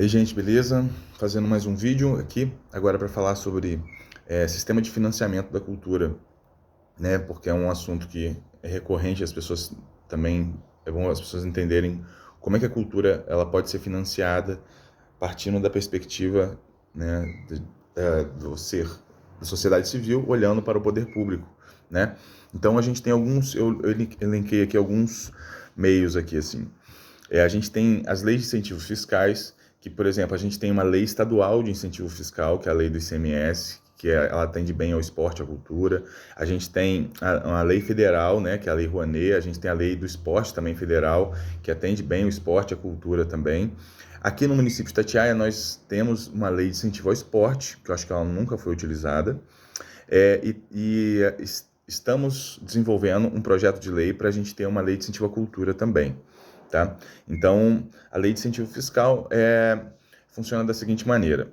Ei, gente, beleza? Fazendo mais um vídeo aqui, agora para falar sobre sistema de financiamento da cultura, né? Porque é um assunto que é recorrente, as pessoas também, é bom as pessoas entenderem como é que a cultura ela pode ser financiada partindo da perspectiva, né, do ser da sociedade civil olhando para o poder público, né? Então a gente tem alguns, eu elenquei aqui alguns meios aqui, assim. A gente tem as leis de incentivos fiscais, que, por exemplo, a gente tem uma lei estadual de incentivo fiscal, que é a lei do ICMS, ela atende bem ao esporte, à cultura. A gente tem uma lei federal, né, que é a Lei Rouanet. A gente tem a lei do esporte também federal, que atende bem o esporte e a cultura também. Aqui no município de Itatiaia, nós temos uma lei de incentivo ao esporte, que eu acho que ela nunca foi utilizada. Estamos desenvolvendo um projeto de lei para a gente ter uma lei de incentivo à cultura também, tá? Então, a lei de incentivo fiscal funciona da seguinte maneira: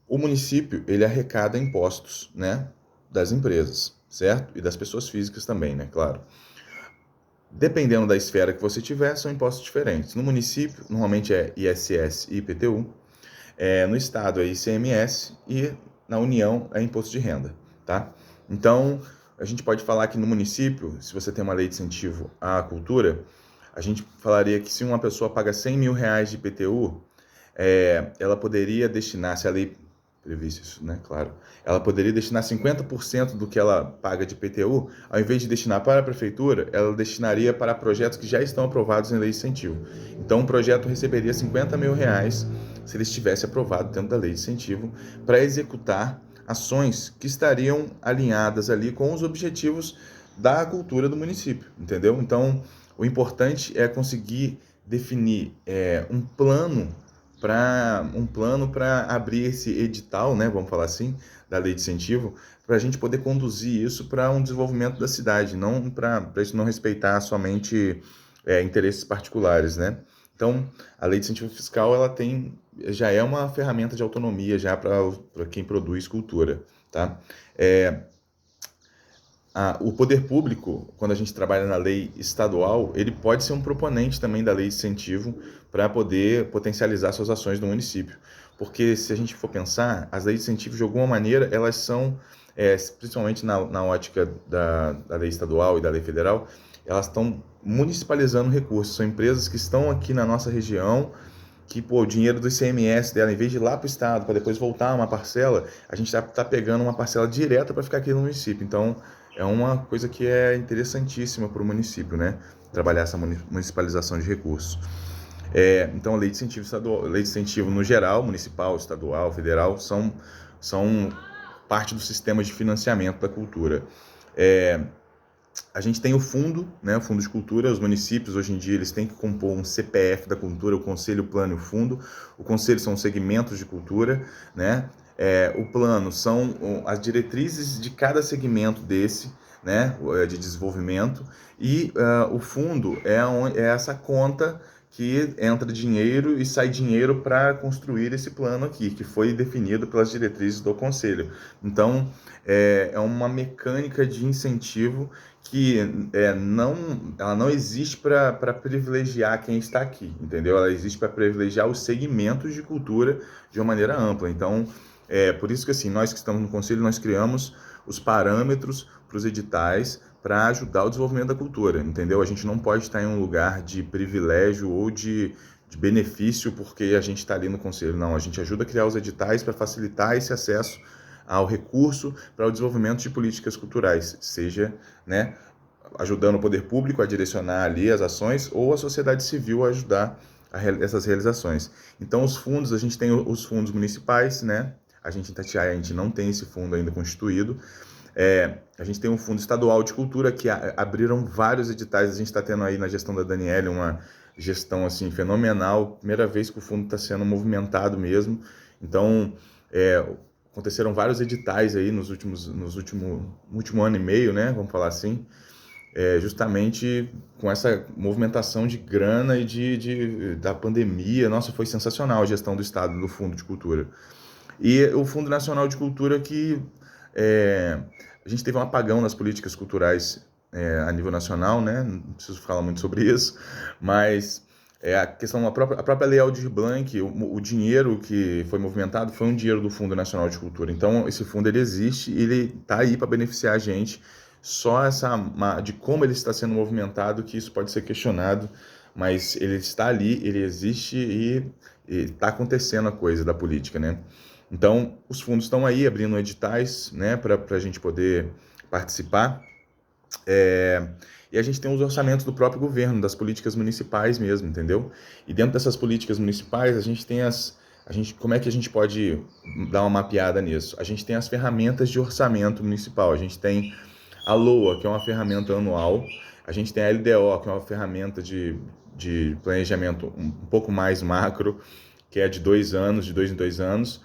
o município ele arrecada impostos, né, das empresas, certo? E das pessoas físicas também, né? Claro. Dependendo da esfera que você tiver, são impostos diferentes. No município, normalmente é ISS e IPTU. No estado é ICMS e na União é imposto de renda, tá? Então, a gente pode falar que no município, se você tem uma lei de incentivo à cultura, a gente falaria que se uma pessoa paga R$ 100.000 de IPTU, ela poderia destinar, se a lei previsse isso, né, claro, ela poderia destinar 50% do que ela paga de IPTU, ao invés de destinar para a prefeitura, ela destinaria para projetos que já estão aprovados em lei de incentivo. Então, o projeto receberia R$ 50.000 se ele estivesse aprovado dentro da lei de incentivo para executar ações que estariam alinhadas ali com os objetivos da cultura do município, entendeu? Então, o importante é conseguir definir um plano para abrir esse edital, né, vamos falar assim, da lei de incentivo, para a gente poder conduzir isso para um desenvolvimento da cidade, não para isso não respeitar somente interesses particulares, né? Então, a lei de incentivo fiscal já é uma ferramenta de autonomia já para quem produz cultura, tá? É, o poder público, quando a gente trabalha na lei estadual, ele pode ser um proponente também da lei de incentivo para poder potencializar suas ações no município. Porque se a gente for pensar, as leis de incentivo, de alguma maneira, elas são, principalmente na ótica da lei estadual e da lei federal, elas estão municipalizando recursos. São empresas que estão aqui na nossa região, que pô, o dinheiro do ICMS dela, em vez de ir lá para o estado, para depois voltar uma parcela, a gente está pegando uma parcela direta para ficar aqui no município. Então, é uma coisa que é interessantíssima para o município, né? Trabalhar essa municipalização de recursos. Então, a lei de incentivo estadual, lei de incentivo no geral, municipal, estadual, federal, são parte do sistema de financiamento da cultura. A gente tem o fundo, né, o Fundo de Cultura. Os municípios, hoje em dia, eles têm que compor um CPF da cultura, o conselho, o plano e o fundo. O conselho são os segmentos de cultura, né? O plano são as diretrizes de cada segmento desse, né, de desenvolvimento. E o fundo é essa conta que entra dinheiro e sai dinheiro para construir esse plano aqui, que foi definido pelas diretrizes do conselho. Então, é uma mecânica de incentivo que ela não existe para privilegiar quem está aqui, entendeu? Ela existe para privilegiar os segmentos de cultura de uma maneira ampla. Então, por isso que assim, nós que estamos no conselho, nós criamos os parâmetros para os editais para ajudar o desenvolvimento da cultura, entendeu? A gente não pode estar em um lugar de privilégio ou de benefício porque a gente está ali no conselho. Não, a gente ajuda a criar os editais para facilitar esse acesso ao recurso para o desenvolvimento de políticas culturais, seja, né, ajudando o poder público a direcionar ali as ações ou a sociedade civil a ajudar essas realizações. Então, os fundos, a gente tem os fundos municipais, né? A gente em Itatiaia, a gente não tem esse fundo ainda constituído. A gente tem um fundo estadual de cultura que abriram vários editais. A gente está tendo aí na gestão da Daniele uma gestão assim fenomenal. Primeira vez que o fundo está sendo movimentado mesmo. Então, aconteceram vários editais aí no último ano e meio, né? Vamos falar assim, justamente com essa movimentação de grana e da pandemia. Nossa, foi sensacional a gestão do Estado do Fundo de Cultura. E o Fundo Nacional de Cultura a gente teve um apagão nas políticas culturais a nível nacional, né? Não preciso falar muito sobre isso, mas A questão, a própria Lei Aldir Blanc, o dinheiro que foi movimentado foi um dinheiro do Fundo Nacional de Cultura. Então, esse fundo ele existe e ele está aí para beneficiar a gente. Só de como ele está sendo movimentado que isso pode ser questionado, mas ele está ali, ele existe e está acontecendo a coisa da política, né? Então, os fundos estão aí abrindo editais, né, para a gente poder participar. E a gente tem os orçamentos do próprio governo, das políticas municipais mesmo, entendeu? E dentro dessas políticas municipais, a gente tem como é que a gente pode dar uma mapeada nisso? A gente tem as ferramentas de orçamento municipal. A gente tem a LOA, que é uma ferramenta anual. A gente tem a LDO, que é uma ferramenta de planejamento um pouco mais macro, que é de 2 anos, de 2 em 2 anos.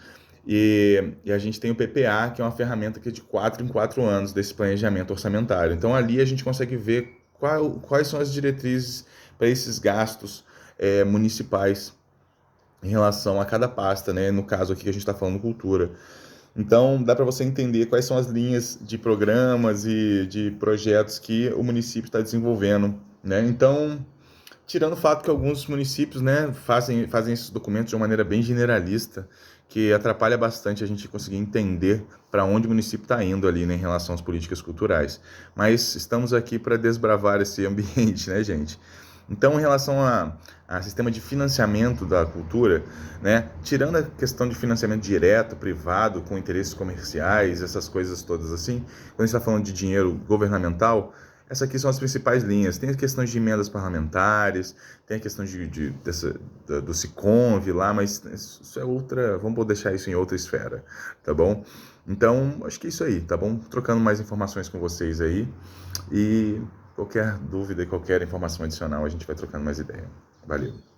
E a gente tem o PPA, que é uma ferramenta que é de 4 em 4 anos desse planejamento orçamentário. Então ali a gente consegue ver quais são as diretrizes para esses gastos municipais em relação a cada pasta, né? No caso aqui que a gente está falando cultura. Então dá para você entender quais são as linhas de programas e de projetos que o município está desenvolvendo, né? Então, tirando o fato que alguns municípios, né, fazem esses documentos de uma maneira bem generalista, que atrapalha bastante a gente conseguir entender para onde o município está indo ali, né, em relação às políticas culturais. Mas estamos aqui para desbravar esse ambiente, né, gente? Então, em relação a sistema de financiamento da cultura, né, tirando a questão de financiamento direto, privado, com interesses comerciais, essas coisas todas assim, quando a gente está falando de dinheiro governamental, essas aqui são as principais linhas. Tem a questão de emendas parlamentares, tem a questão do Siconv lá, mas isso é outra. Vamos deixar isso em outra esfera, tá bom? Então, acho que é isso aí, tá bom? Trocando mais informações com vocês aí. E qualquer dúvida e qualquer informação adicional, a gente vai trocando mais ideia. Valeu!